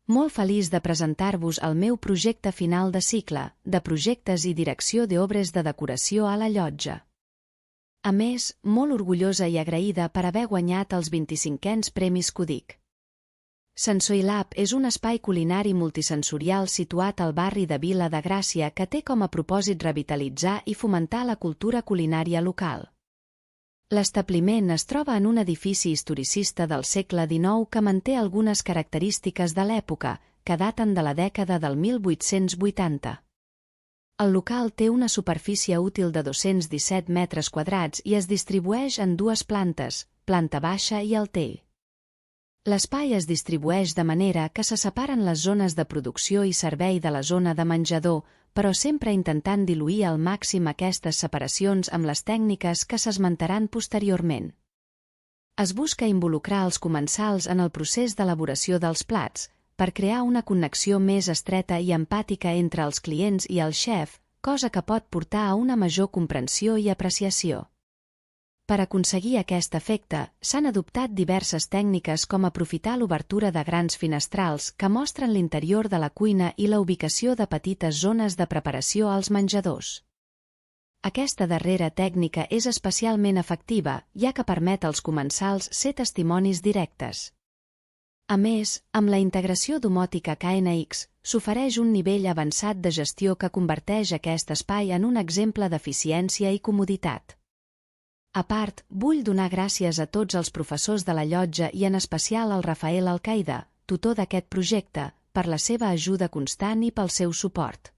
Molt feliç de presentar-vos el meu projecte final de cicle, de projectes i direcció d'obres de decoració a la llotja. A més, molt orgullosa i agraïda per haver guanyat els 25è Premis Cudic. SensoiLab és un espai culinari multisensorial situat al barri de Vila de Gràcia que té com a propòsit revitalitzar i fomentar la cultura culinària local. L'establiment es troba en un edifici historicista del segle XIX que manté algunes característiques de l'època, que daten de la dècada del 1880. El local té una superfície útil de 217 metres quadrats i es distribueix en dues plantes, planta baixa i altell. L'espai es distribueix de manera que se separen les zones de producció i servei de la zona de menjador, però sempre intentant diluir al màxim aquestes separacions amb les tècniques que s'esmentaran posteriorment. Es busca involucrar els comensals en el procés d'elaboració dels plats, per crear una connexió més estreta i empàtica entre els clients i el xef, cosa que pot portar a una major comprensió i apreciació. Per aconseguir aquest efecte, s'han adoptat diverses tècniques com aprofitar l'obertura de grans finestrals que mostren l'interior de la cuina i la ubicació de petites zones de preparació als menjadors. Aquesta darrera tècnica és especialment efectiva, ja que permet als comensals ser testimonis directes. A més, amb la integració domòtica KNX, s'ofereix un nivell avançat de gestió que converteix aquest espai en un exemple d'eficiència i comoditat. A part, vull donar gràcies a tots els professors de la llotja i en especial al Rafael Alcaide, tutor d'aquest projecte, per la seva ajuda constant i pel seu suport.